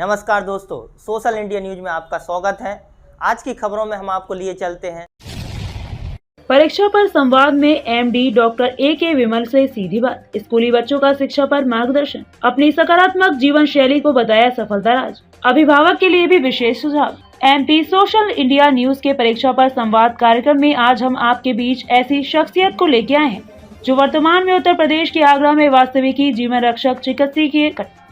नमस्कार दोस्तों, social India news में आपका स्वागत है। आज की खबरों में हम आपको लिए चलते हैं। परीक्षा पर संवाद में एमडी डॉक्टर ए.के. विमल से सीधी बात। स्कूली बच्चों का शिक्षा पर मार्गदर्शन। अपनी सकारात्मक जीवन शैली को बताया सफलता राज। अभिभावक के लिए भी विशेष सुझाव। एमपी सोशल इंडिया न्यूज के परीक्षा पर संवाद कार्यक्रम में आज हम आपके बीच ऐसी शख्सियत को लेके आए हैं जो वर्तमान में उत्तर प्रदेश के आगरा में वास्तविकी जीवन रक्षक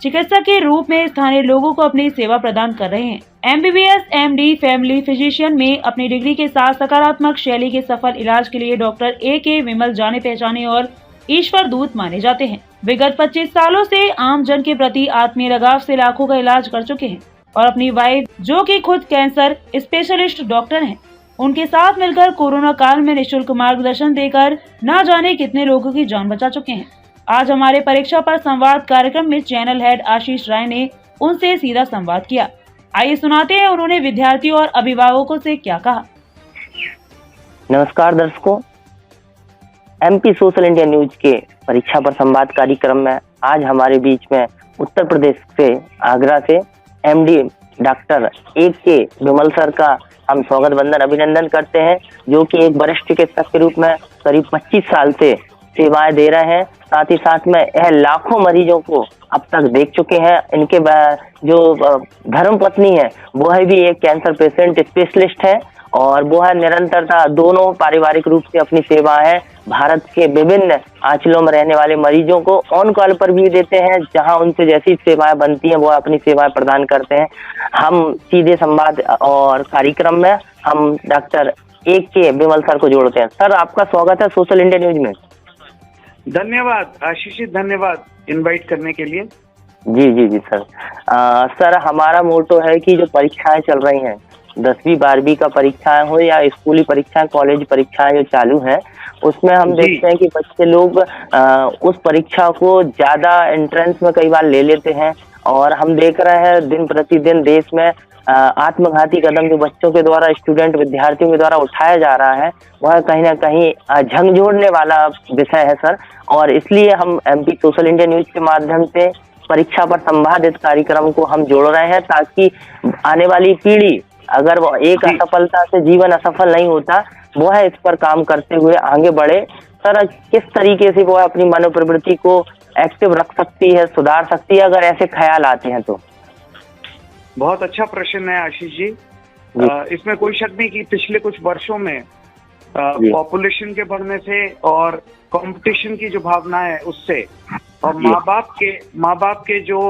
चिकित्सक के रूप में स्थानीय लोगों को अपनी सेवा प्रदान कर रहे हैं। एमबीबीएस एमडी फैमिली फिजिशियन में अपनी डिग्री के साथ सकारात्मक शैली के सफल इलाज के लिए डॉक्टर ए.के. विमल जाने पहचाने और ईश्वर दूत माने जाते हैं। विगत 25 सालों से आम जन के प्रति आत्मीय लगाव से लाखों का इलाज कर चुके हैं और अपनी वाइफ जो कि खुद कैंसर स्पेशलिस्ट डॉक्टर हैं, उनके साथ मिलकर कोरोना काल में निःशुल्क मार्गदर्शन देकर न जाने कितने लोगों की जान बचा चुके हैं। आज हमारे परीक्षा पर संवाद कार्यक्रम में चैनल हेड आशीष राय ने उनसे सीधा संवाद किया। आइए सुनाते हैं उन्होंने विद्यार्थियों और अभिभावकों से क्या कहा। नमस्कार दर्शकों, एमपी सोशल इंडिया न्यूज के परीक्षा पर संवाद कार्यक्रम में आज हमारे बीच में उत्तर प्रदेश से आगरा से एमडी डॉक्टर ए.के. विमल सर का हम स्वागत वंदन अभिनंदन करते हैं, जो कि एक वरिष्ठ चिकित्सक के रूप में करीब 25 साल से सेवाएं दे रहे हैं। साथ ही साथ में यह लाखों मरीजों को अब तक देख चुके हैं। इनके जो धर्म पत्नी है वो है भी एक कैंसर पेशेंट स्पेशलिस्ट है और वो है निरंतरता दोनों पारिवारिक रूप से अपनी सेवाएं भारत के विभिन्न अंचलों में रहने वाले मरीजों को ऑन कॉल पर भी देते हैं। जहां उनसे जैसी सेवाएं बनती हैं वो अपनी सेवाएं प्रदान करते हैं। हम सीधे संवाद और कार्यक्रम में हम डॉक्टर ए.के. विमल सर को जोड़ते हैं। सर, आपका स्वागत है सोशल इंडिया न्यूज में। धन्यवाद आशीष जी, धन्यवाद इनवाइट करने के लिए। जी सर। सर, हमारा मोटो है कि जो परीक्षाएं चल रही हैं, 10वीं 12वीं का परीक्षाएं हो या स्कूली परीक्षाएं, कॉलेज परीक्षाएं जो चालू हैं, उसमें हम देखते हैं कि बच्चे लोग उस परीक्षा को ज्यादा एंट्रेंस में कई बार ले लेते हैं और हम देख रहे हैं दिन प्रतिदिन देश में आत्मघाती कदम जो बच्चों के द्वारा, स्टूडेंट विद्यार्थियों के द्वारा उठाया जा रहा है, वह कहीं ना कहीं झंझोड़ने वाला विषय है सर। और इसलिए हम एमपी सोशल इंडिया न्यूज के माध्यम से परीक्षा पर संवाद इस कार्यक्रम को हम जोड़ रहे हैं, ताकि आने वाली पीढ़ी, अगर वो एक असफलता से जीवन असफल नहीं होता, वो है इस पर काम करते हुए आगे बढ़े। सर, किस तरीके से वो अपनी मनोप्रवृत्ति को एक्टिव रख सकती है, सुधार सकती है, अगर ऐसे ख्याल आते हैं तो? बहुत अच्छा प्रश्न है आशीष जी। इसमें कोई शक नहीं कि पिछले कुछ वर्षों में पॉपुलेशन के बढ़ने से और कंपटीशन की जो भावना है उससे, और माँ बाप के जो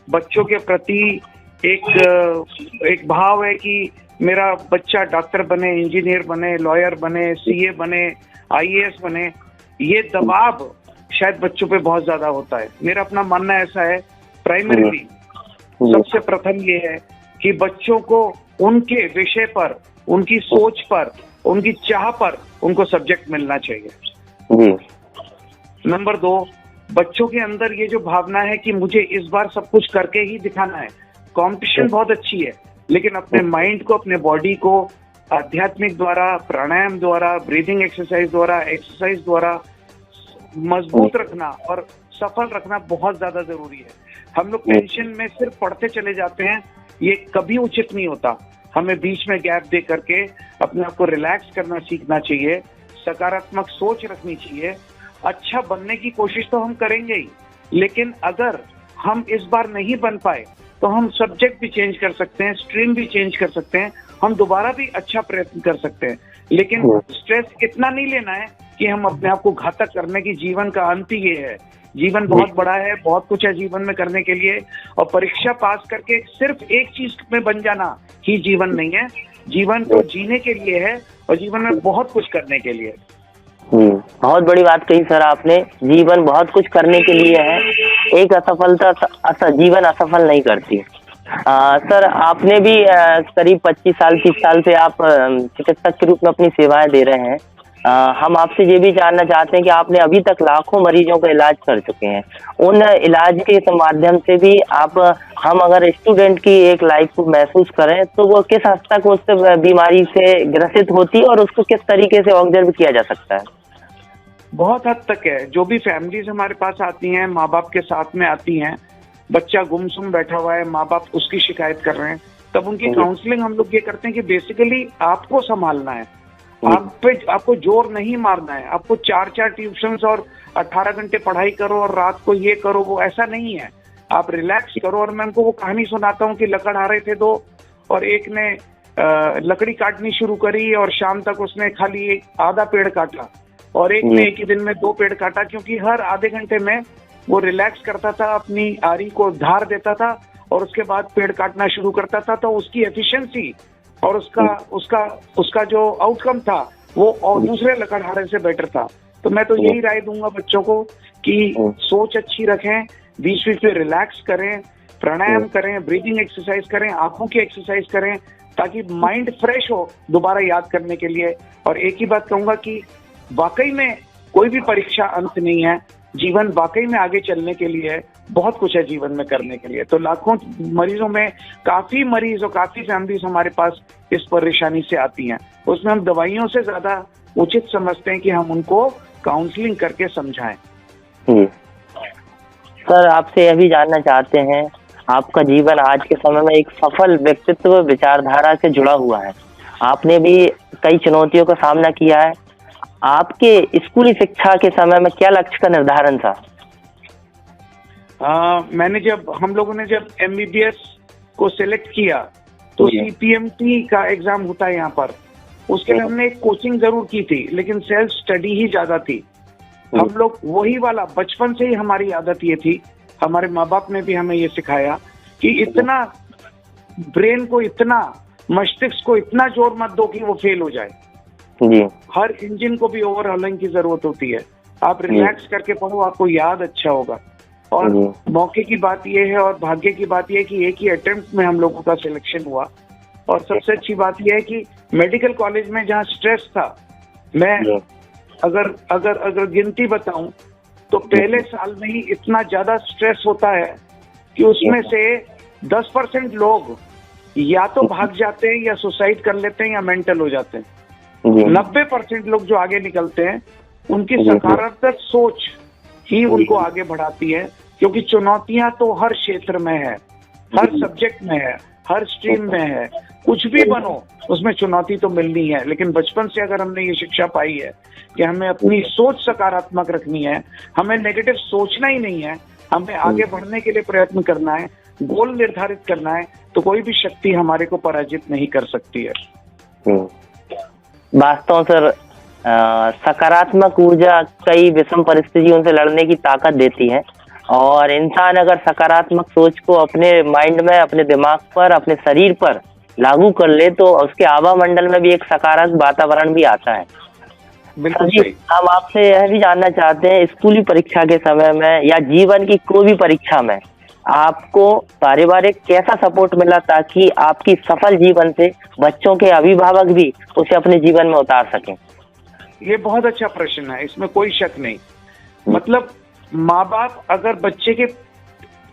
बच्चों के प्रति एक भाव है कि मेरा बच्चा डॉक्टर बने, इंजीनियर बने, लॉयर बने, सीए बने, आईएएस बने, ये दबाव शायद बच्चों पे बहुत ज्यादा होता है। मेरा अपना मानना ऐसा है, प्राइमरीली सबसे प्रथम ये है कि बच्चों को उनके विषय पर, उनकी सोच पर, उनकी चाह पर उनको सब्जेक्ट मिलना चाहिए। नंबर 2, बच्चों के अंदर ये जो भावना है कि मुझे इस बार सब कुछ करके ही दिखाना है। कंपटीशन बहुत अच्छी है, लेकिन अपने माइंड को, अपने बॉडी को आध्यात्मिक द्वारा, प्राणायाम द्वारा, ब्रीदिंग एक्सरसाइज द्वारा मजबूत रखना और सफल रखना बहुत ज्यादा जरूरी है। हम लोग टेंशन में सिर्फ पढ़ते चले जाते हैं, ये कभी उचित नहीं होता। हमें बीच में गैप दे करके अपने आप को रिलैक्स करना सीखना चाहिए, सकारात्मक सोच रखनी चाहिए। अच्छा बनने की कोशिश तो हम करेंगे ही, लेकिन अगर हम इस बार नहीं बन पाए तो हम सब्जेक्ट भी चेंज कर सकते हैं, स्ट्रीम भी चेंज कर सकते हैं, हम दोबारा भी अच्छा प्रयत्न कर सकते हैं। लेकिन स्ट्रेस इतना नहीं लेना है कि हम अपने आप को घातक करने की, जीवन का अंत ही ये है। जीवन बहुत बड़ा है, बहुत कुछ है जीवन में करने के लिए, और परीक्षा पास करके सिर्फ एक चीज में बन जाना ही जीवन नहीं है। जीवन तो जीने के लिए है और जीवन में बहुत कुछ करने के लिए। बहुत बड़ी बात कही सर आपने। जीवन बहुत कुछ करने के लिए है, एक असफलता जीवन असफल नहीं करती। सर, आपने भी करीब 25 साल 30 साल से आप चिकित्सक के रूप में अपनी सेवाएं दे रहे हैं। हम आपसे ये भी जानना चाहते हैं कि आपने अभी तक लाखों मरीजों का इलाज कर चुके हैं। उन इलाज के माध्यम से भी हम अगर स्टूडेंट की एक लाइफ को महसूस करें तो वो किस हद तक उस बीमारी से ग्रसित होती है और उसको किस तरीके से ऑब्जर्व किया जा सकता है? बहुत हद तक है। जो भी फैमिलीज हमारे पास आती हैं, माँ बाप के साथ में आती हैं, बच्चा गुमसुम बैठा हुआ है, माँ बाप उसकी शिकायत कर रहे हैं, तब उनकी काउंसलिंग हम लोग ये करते हैं कि बेसिकली आपको संभालना है, आपको जोर नहीं मारना है, आपको 4-4 ट्यूशंस और 18 घंटे पढ़ाई करो और रात को ये करो वो, ऐसा नहीं है। आप रिलैक्स करो। और मैं उनको वो कहानी सुनाता हूँ कि लकड़हारे थे दो और एक ने लकड़ी काटनी शुरू करी और शाम तक उसने खाली एक आधा पेड़ काटा, और एक ने एक ही दिन में 2 पेड़ काटा, क्योंकि हर आधे घंटे में वो रिलैक्स करता था, अपनी आरी को धार देता था और उसके बाद पेड़ काटना शुरू करता था। तो उसकी एफिशिएंसी और उसका जो आउटकम था वो और दूसरे लकड़हारे से बेटर था। तो मैं तो यही राय दूंगा बच्चों को कि सोच अच्छी रखें, बीच बीच में रिलैक्स करें, प्राणायाम करें, ब्रीदिंग एक्सरसाइज करें, आंखों की एक्सरसाइज करें, ताकि माइंड फ्रेश हो दोबारा याद करने के लिए। और एक ही बात कहूंगा कि वाकई में कोई भी परीक्षा अंत नहीं है, जीवन वाकई में आगे चलने के लिए बहुत कुछ है जीवन में करने के लिए। तो लाखों मरीजों में काफी मरीज और काफी फैमिलीज हमारे पास इस परेशानी से आती हैं, उसमें हम दवाइयों से ज्यादा उचित समझते हैं कि हम उनको काउंसलिंग करके समझाएं। सर, आपसे यह भी जानना चाहते हैं, आपका जीवन आज के समय में एक सफल व्यक्तित्व विचारधारा से जुड़ा हुआ है। आपने भी कई चुनौतियों का सामना किया है। आपके स्कूली शिक्षा के समय में क्या लक्ष्य का निर्धारण था? हम लोगों ने जब MBBS को सिलेक्ट किया तो CPMT का एग्जाम होता है यहाँ पर, उसके लिए हमने एक कोचिंग जरूर की थी, लेकिन सेल्फ स्टडी ही ज्यादा थी। हम लोग वही वाला बचपन से ही हमारी आदत ये थी, हमारे माँ बाप ने भी हमें ये सिखाया कि इतना ब्रेन को, इतना मस्तिष्क को इतना जोर मत दो कि वो फेल हो जाए। जी। हर इंजन को भी ओवरहॉलिंग की जरूरत होती है। आप रिलैक्स करके पढ़ो, आपको याद अच्छा होगा। और मौके की बात यह है और भाग्य की बात यह है कि एक ही अटेम्प्ट में हम लोगों का सिलेक्शन हुआ। और सबसे अच्छी बात यह है कि मेडिकल कॉलेज में जहाँ स्ट्रेस था, मैं अगर गिनती बताऊं तो पहले साल में ही इतना ज्यादा स्ट्रेस होता है कि उसमें से 10% लोग या तो भाग जाते हैं या सुसाइड कर लेते हैं या मेंटल हो जाते हैं। 90% लोग जो आगे निकलते हैं उनकी सकारात्मक सोच ही उनको आगे बढ़ाती है, क्योंकि चुनौतियां तो हर क्षेत्र में है, हर सब्जेक्ट में है, हर स्ट्रीम में है। कुछ भी बनो उसमें चुनौती तो मिलनी है। लेकिन बचपन से अगर हमने ये शिक्षा पाई है कि हमें अपनी सोच सकारात्मक रखनी है, हमें नेगेटिव सोचना ही नहीं है, हमें आगे बढ़ने के लिए प्रयत्न करना है, गोल निर्धारित करना है, तो कोई भी शक्ति हमारे को पराजित नहीं कर सकती है। वास्तव सर, सकारात्मक ऊर्जा कई विषम परिस्थितियों से लड़ने की ताकत देती है, और इंसान अगर सकारात्मक सोच को अपने माइंड में, अपने दिमाग पर, अपने शरीर पर लागू कर ले तो उसके आभा मंडल में भी एक सकारात्मक वातावरण भी आता है। बिल्कुल सही। हम आपसे यह भी जानना चाहते हैं, स्कूली परीक्षा के समय में या जीवन की कोई भी परीक्षा में आपको पारिवारिक कैसा सपोर्ट मिला ताकि आपकी सफल जीवन से बच्चों के अभिभावक भी उसे अपने जीवन में उतार सकें? ये बहुत अच्छा प्रश्न है, इसमें कोई शक नहीं। मतलब माँ बाप अगर बच्चे के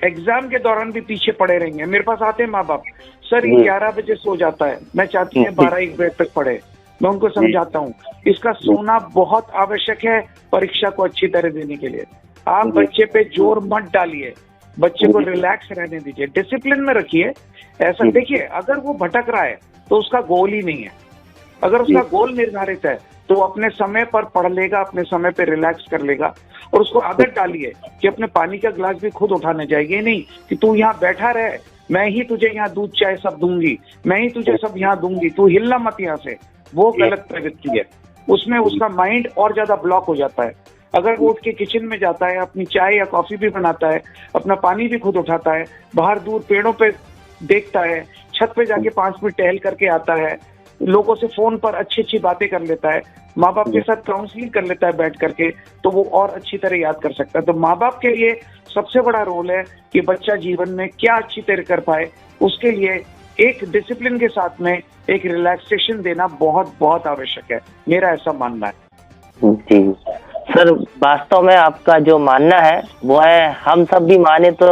एग्जाम के दौरान भी पीछे पड़े रहेंगे, मेरे पास आते हैं माँ बाप, सर 11 बजे सो जाता है, मैं चाहती हूँ 12-1 बजे तक पढ़े। मैं उनको समझाता हूँ इसका सोना बहुत आवश्यक है परीक्षा को अच्छी तरह देने के लिए। आप बच्चे पे जोर मत डालिए, बच्चे को रिलैक्स रहने दीजिए, डिसिप्लिन में रखिए। ऐसा देखिए, अगर वो भटक रहा है तो उसका गोल ही नहीं है। अगर उसका गोल निर्धारित है तो अपने समय पर पढ़ लेगा, अपने समय पे रिलैक्स कर लेगा। और उसको आदत डालिए कि अपने पानी का गिलास भी खुद उठाने जाएगी, नहीं कि तू यहाँ बैठा रहे, मैं ही तुझे यहाँ दूध चाय सब दूंगी, मैं ही तुझे सब यहाँ दूंगी, तू हिलना मत यहाँ से। वो गलत प्रवृत्ति है, उसमें उसका माइंड और ज्यादा ब्लॉक हो जाता है। अगर वो उठ के किचन में जाता है, अपनी चाय या कॉफी भी बनाता है, अपना पानी भी खुद उठाता है, बाहर दूर पेड़ों पे देखता है, छत पे जाके 5 मिनट टहल करके आता है, लोगों से फोन पर अच्छी अच्छी बातें कर लेता है, माँ बाप के साथ काउंसलिंग कर लेता है बैठ करके, तो वो और अच्छी तरह याद कर सकता है। तो माँ बाप के लिए सबसे बड़ा रोल है कि बच्चा जीवन में क्या अच्छी तरह कर पाए, उसके लिए एक डिसिप्लिन के साथ में एक रिलैक्सेशन देना बहुत बहुत आवश्यक है, मेरा ऐसा मानना है। जी सर, वास्तव में आपका जो मानना है वो है, हम सब भी माने तो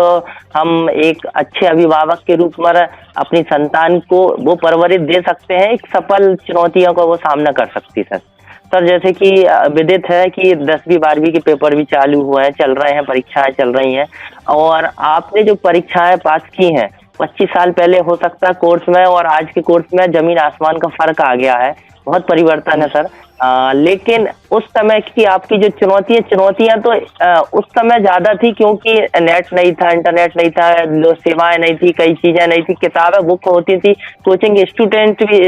हम एक अच्छे अभिभावक के रूप में अपनी संतान को वो परवरिश दे सकते हैं, एक सफल चुनौतियों का वो सामना कर सकती है। सर, सर जैसे कि विदित है कि 10वीं 12वीं के पेपर भी चालू हुए हैं, चल रहे हैं, परीक्षाएं चल रही हैं, और आपने जो परीक्षाएं पास की हैं 25 साल पहले हो सकता है कोर्स में और आज के कोर्स में जमीन आसमान का फर्क आ गया है, बहुत परिवर्तन है सर। लेकिन उस समय की आपकी जो चुनौतियां तो उस समय ज्यादा थी, क्योंकि नेट नहीं था, इंटरनेट नहीं था, सेवाएं नहीं थी, कई चीजें नहीं थी, किताबें बुक होती थी, कोचिंग स्टूडेंट भी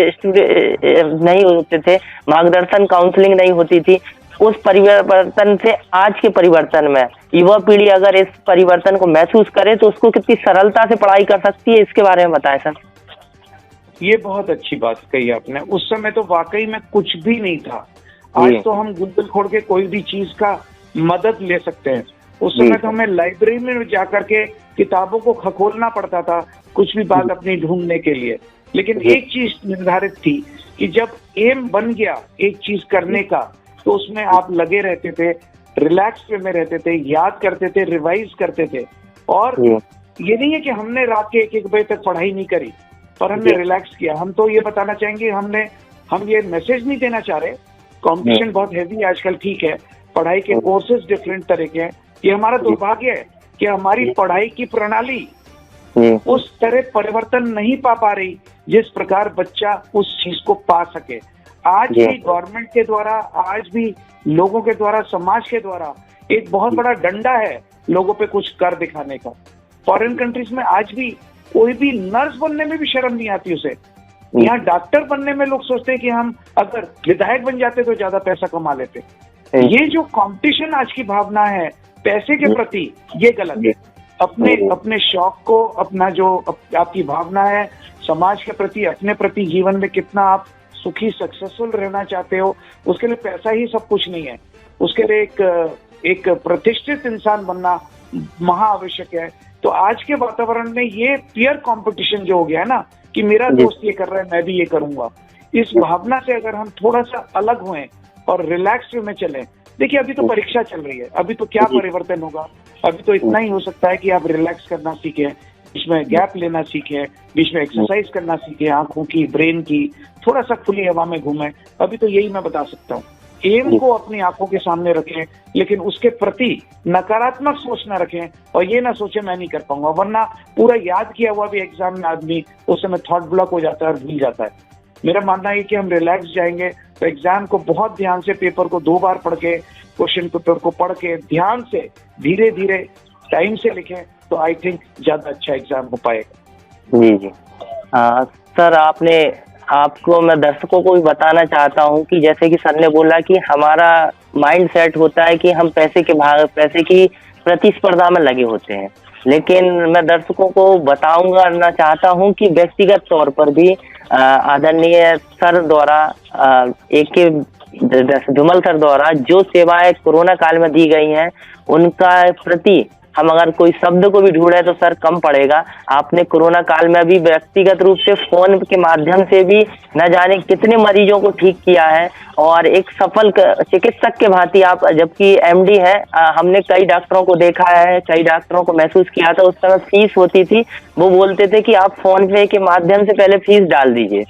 नहीं होते थे, मार्गदर्शन काउंसलिंग नहीं होती थी। उस परिवर्तन से आज के परिवर्तन में युवा पीढ़ी अगर इस परिवर्तन को महसूस करे तो उसको कितनी सरलता से पढ़ाई कर सकती है, इसके बारे में बताएं सर। ये बहुत अच्छी बात कही आपने। उस समय तो वाकई में कुछ भी नहीं था। आज तो हम गूगल खोल के कोई भी चीज का मदद ले सकते हैं। उस समय तो हमें लाइब्रेरी में जाकर के किताबों को खखोलना पड़ता था कुछ भी बात अपनी ढूंढने के लिए। लेकिन एक चीज निर्धारित थी कि जब एम बन गया एक चीज करने का, तो उसमें आप लगे रहते थे, रिलैक्स में रहते थे, याद करते थे, रिवाइज करते थे। और ये नहीं है कि हमने रात के 1-1 बजे तक पढ़ाई नहीं करी, पर हमने रिलैक्स किया। हम तो ये बताना चाहेंगे, हम ये मैसेज नहीं देना चाह रहे। कंपटीशन बहुत हैवी है आजकल, ठीक है, पढ़ाई के कोर्सेज डिफरेंट तरह के हैं। ये हमारा दुर्भाग्य है कि हमारी पढ़ाई की प्रणाली उस तरह परिवर्तन नहीं पा रही जिस प्रकार बच्चा उस चीज को पा सके। आज भी गवर्नमेंट के द्वारा, आज भी लोगों के द्वारा, समाज के द्वारा एक बहुत बड़ा डंडा है लोगों पे कुछ कर दिखाने का। फॉरेन कंट्रीज में आज भी कोई भी नर्स बनने में भी शर्म नहीं आती उसे। यहाँ डॉक्टर बनने में लोग सोचते हैं कि हम अगर विधायक बन जाते तो ज्यादा पैसा कमा लेते। ये जो कंपटीशन आज की भावना है पैसे के प्रति, ये गलत है। अपने शौक को, अपना जो आपकी भावना है समाज के प्रति, अपने प्रति, जीवन में कितना आप सुखी सक्सेसफुल रहना चाहते हो, उसके लिए पैसा ही सब कुछ नहीं है। उसके लिए एक प्रतिष्ठित इंसान बनना महा आवश्यक है। तो आज के वातावरण में ये पीयर कंपटीशन जो हो गया है ना, कि मेरा दोस्त ये कर रहा है मैं भी ये करूंगा, इस भावना से अगर हम थोड़ा सा अलग हुए और रिलैक्स वे में चलें। देखिए अभी तो परीक्षा चल रही है, अभी तो क्या परिवर्तन होगा, अभी तो इतना ही हो सकता है कि आप रिलैक्स करना सीखें, बीच में गैप लेना सीखें, बीच में एक्सरसाइज करना सीखें, आंखों की, ब्रेन की, थोड़ा सा खुली हवा में घूमें। अभी तो यही मैं बता सकता हूँ। एम को अपनी आंखों के सामने रखें, लेकिन उसके प्रति नकारात्मक सोच न रखें और ये ना सोचे मैं नहीं कर पाऊंगा, वरना पूरा याद किया हुआ भी एग्जाम में आदमी उस समय थॉट ब्लॉक हो जाता है और भूल जाता है। मेरा मानना है कि हम रिलैक्स जाएंगे तो एग्जाम को बहुत ध्यान से, पेपर को 2 बार पढ़ के, क्वेश्चन पेपर को पढ़ के ध्यान से धीरे धीरे टाइम से लिखें तो आई थिंक ज्यादा अच्छा एग्जाम हो पाएगा। जी सर, आपको मैं दर्शकों को भी बताना चाहता हूं कि जैसे कि सर ने बोला कि हमारा माइंड सेट होता है कि हम पैसे की प्रतिस्पर्धा में लगे होते हैं, लेकिन मैं दर्शकों को बताना चाहता हूं कि व्यक्तिगत तौर पर भी आदरणीय सर द्वारा, AK धूमल सर द्वारा जो सेवाएं कोरोना काल में दी गई हैं उनका प्रति हम अगर कोई शब्द को भी ढूंढे तो सर कम पड़ेगा। आपने कोरोना काल में भी व्यक्तिगत रूप से फोन के माध्यम से भी न जाने कितने मरीजों को ठीक किया है, और एक सफल चिकित्सक के भांति आप, जबकि MD है, हमने कई डॉक्टरों को देखा है, कई डॉक्टरों को महसूस किया था। उस समय फीस होती थी, वो बोलते थे कि आप फोन पे के माध्यम से पहले फीस डाल दीजिए,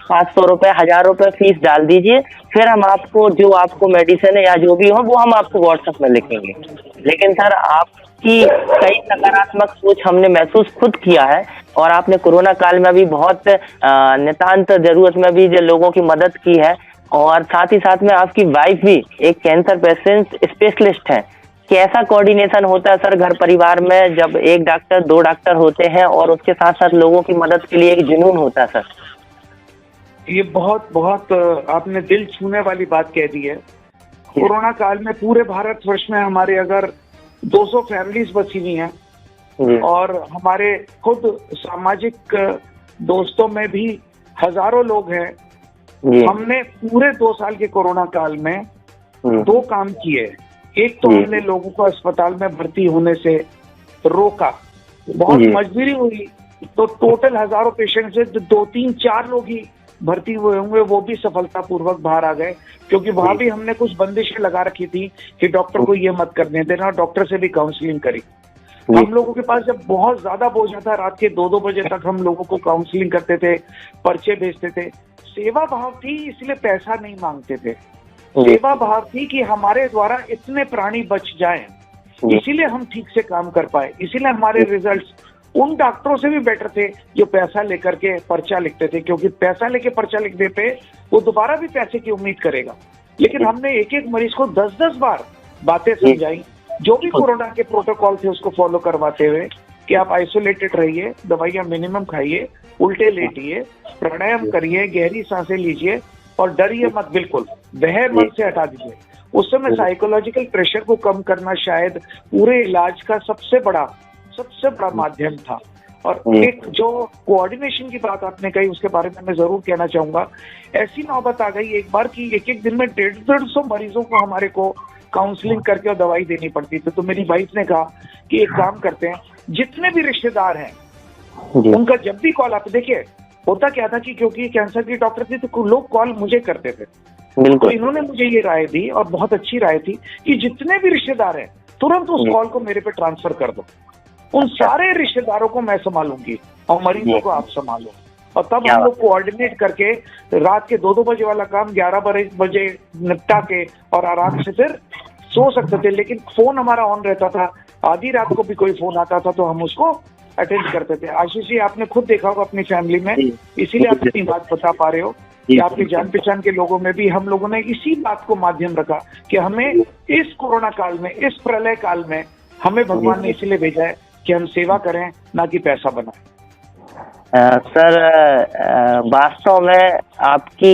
500 रुपए, 1000 रुपए फीस डाल दीजिए, फिर हम आपको जो आपको मेडिसिन है या जो भी हो वो हम आपको व्हाट्सएप में लिखेंगे। लेकिन सर आपकी कई सकारात्मक सोच हमने महसूस खुद किया है, और आपने कोरोना काल में भी बहुत नितांत जरूरत में भी जो लोगों की मदद की है, और साथ ही साथ में आपकी वाइफ भी एक कैंसर पेशेंट स्पेशलिस्ट है। कैसा कोऑर्डिनेशन होता है सर घर परिवार में जब एक डॉक्टर, 2 डॉक्टर होते हैं और उसके साथ साथ लोगों की मदद के लिए एक जुनून होता है सर? ये बहुत आपने दिल छूने वाली बात कह दी है। कोरोना काल में पूरे भारतवर्ष में हमारे अगर 200 फैमिलीज बची हुई हैं, और हमारे खुद सामाजिक दोस्तों में भी हजारों लोग हैं। हमने पूरे 2 साल के कोरोना काल में 2 काम किए। एक तो हमने लोगों को अस्पताल में भर्ती होने से रोका, बहुत मजबूरी हुई तो टोटल हजारों पेशेंट से 2-3-4 लोग ही भर्ती हुए होंगे, वो भी सफलतापूर्वक बाहर आ गए, क्योंकि वहां भी हमने कुछ बंदिशें लगा रखी थी कि डॉक्टर को ये मत करने देना, और डॉक्टर से भी काउंसलिंग करी। हम लोगों के पास जब बहुत ज्यादा बोझ था, रात के 2-2 बजे तक हम लोगों को काउंसलिंग करते थे, पर्चे भेजते थे। सेवा भाव थी, इसलिए पैसा नहीं मांगते थे। सेवा भाव थी कि हमारे द्वारा इतने प्राणी बच जाएं, इसीलिए हम ठीक से काम कर पाए, इसीलिए हमारे रिजल्ट्स उन डॉक्टरों से भी बेटर थे जो पैसा लेकर के पर्चा लिखते थे, क्योंकि पैसा लेके पर्चा लिख देते वो दोबारा भी पैसे की उम्मीद करेगा। लेकिन हमने एक एक मरीज को 10-10 बार बातें समझाई, जो भी कोरोना के प्रोटोकॉल थे उसको फॉलो करवाते हुए कि आप आइसोलेटेड रहिए, दवाइयां मिनिमम खाइए, उल्टे लेटिए, प्राणायाम करिए, गहरी सांसें लीजिए और डरिए मत, बिल्कुल वह मन से हटा दीजिए। उस समय साइकोलॉजिकल प्रेशर को कम करना शायद पूरे इलाज का सबसे बड़ा माध्यम था। और एक जो कोऑर्डिनेशन की बात आपने कही उसके बारे में मैं जरूर कहना चाहूंगा। ऐसी नौबत आ गई एक बार कि एक एक दिन में 150 मरीजों को हमारे को काउंसलिंग करके और दवाई देनी पड़ती थी। तो मेरी वाइफ ने कहा कि एक काम करते हैं, जितने भी रिश्तेदार हैं उनका जब भी कॉल आते, देखिए होता क्या था कि क्योंकि कैंसर की डॉक्टर थी तो लोग कॉल मुझे करते थे, तो इन्होंने मुझे ये राय दी और बहुत अच्छी राय थी कि जितने भी रिश्तेदार हैं तुरंत उस कॉल को मेरे पे ट्रांसफर कर दो, उन सारे रिश्तेदारों को मैं संभालूंगी और मरीजों को आप संभालो। और तब हम लोग कोऑर्डिनेट करके रात के 2-2 बजे वाला काम 11 बजे निपटा के और आराम से फिर सो सकते थे। लेकिन फोन हमारा ऑन रहता था, आधी रात को भी कोई फोन आता था तो हम उसको अटेंड करते थे। आशीष जी, आपने खुद देखा होगा अपनी फैमिली में, इसीलिए आप इतनी बात बता पा रहे हो कि आपके जान पहचान के लोगों में भी हम लोगों ने इसी बात को माध्यम रखा कि हमें इस कोरोना काल में, इस प्रलय काल में हमें भगवान ने इसीलिए भेजा है कि हम सेवा करें, ना कि पैसा बनाएं। सर, वास्तव में आपकी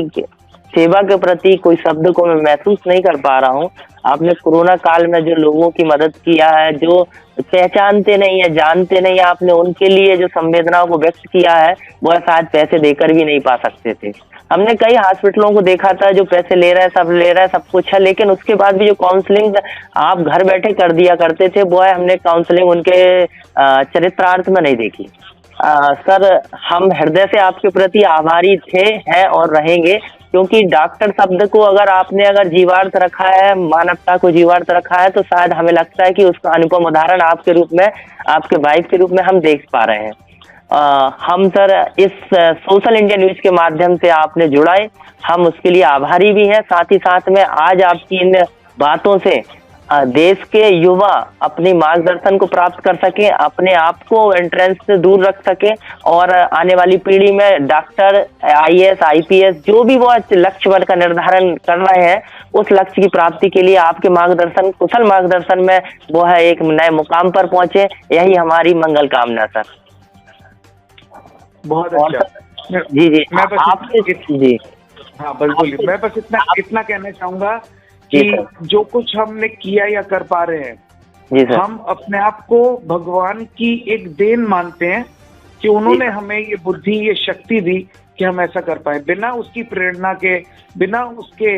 सेवा के प्रति कोई शब्द को मैं महसूस नहीं कर पा रहा हूँ। आपने कोरोना काल में जो लोगों की मदद किया है, जो पहचानते नहीं है, जानते नहीं है, आपने उनके लिए जो संवेदनाओं को व्यक्त किया है, वह शायद पैसे देकर भी नहीं पा सकते थे। हमने कई हॉस्पिटलों को देखा था जो पैसे ले रहा है, सब ले रहा है, सब कुछ है, लेकिन उसके बाद भी जो काउंसलिंग आप घर बैठे कर दिया करते थे, वो है हमने काउंसलिंग उनके चरित्रार्थ में नहीं देखी। सर, हम हृदय से आपके प्रति आभारी थे, हैं और रहेंगे, क्योंकि डॉक्टर शब्द को अगर जीवार्थ रखा है, मानवता को जीवार्थ रखा है, तो शायद हमें लगता है कि उसका अनुपम उदाहरण आपके रूप में, आपके वाइफ के रूप में हम देख पा रहे हैं। हम सर इस सोशल इंडिया न्यूज के माध्यम से आपने जुड़ाए, हम उसके लिए आभारी भी हैं। साथ ही साथ में आज आपकी इन बातों से देश के युवा अपनी मार्गदर्शन को प्राप्त कर सके, अपने आप को एंट्रेंस से दूर रख सके और आने वाली पीढ़ी में डॉक्टर, IAS, IPS जो भी वो लक्ष्य वर्ग का निर्धारण कर रहे हैं, उस लक्ष्य की प्राप्ति के लिए आपके मार्गदर्शन, कुशल मार्गदर्शन में वो है एक नए मुकाम पर पहुंचे, यही हमारी मंगल कामना सर। बहुत अच्छा। जी जी, मैं बस आपसे जी हाँ बिल्कुल, मैं बस इतना कहना चाहूंगा कि जो कुछ हमने किया या कर पा रहे हैं, जी सर, हम अपने आप को भगवान की एक देन मानते हैं कि उन्होंने हमें ये बुद्धि, ये शक्ति दी कि हम ऐसा कर पाए। बिना उसकी प्रेरणा के, बिना उसके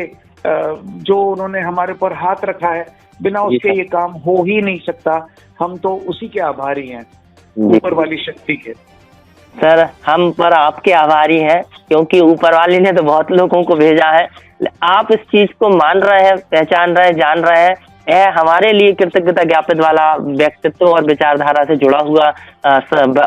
जो उन्होंने हमारे ऊपर हाथ रखा है, बिना उसके ये काम हो ही नहीं सकता। हम तो उसी के आभारी हैं, ऊपर वाली शक्ति के। सर, हम पर आपके आभारी हैं, क्योंकि ऊपर वाली ने तो बहुत लोगों को भेजा है। आप इस चीज को मान रहे हैं, पहचान रहे हैं, जान रहे हैं, यह हमारे लिए कृतज्ञता ज्ञापित वाला व्यक्तित्व और विचारधारा से जुड़ा हुआ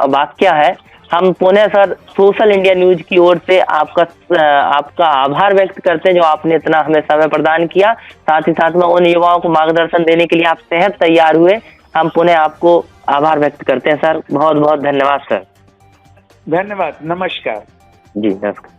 वाक्य है। हम पुनः सर सोशल इंडिया न्यूज की ओर से आपका आभार व्यक्त करते हैं, जो आपने इतना हमें समय प्रदान किया। साथ ही साथ में उन युवाओं को मार्गदर्शन देने के लिए आप सहज तैयार हुए। हम पुनः आपको आभार व्यक्त करते हैं सर। बहुत बहुत धन्यवाद सर। धन्यवाद, नमस्कार। जी नमस्कार।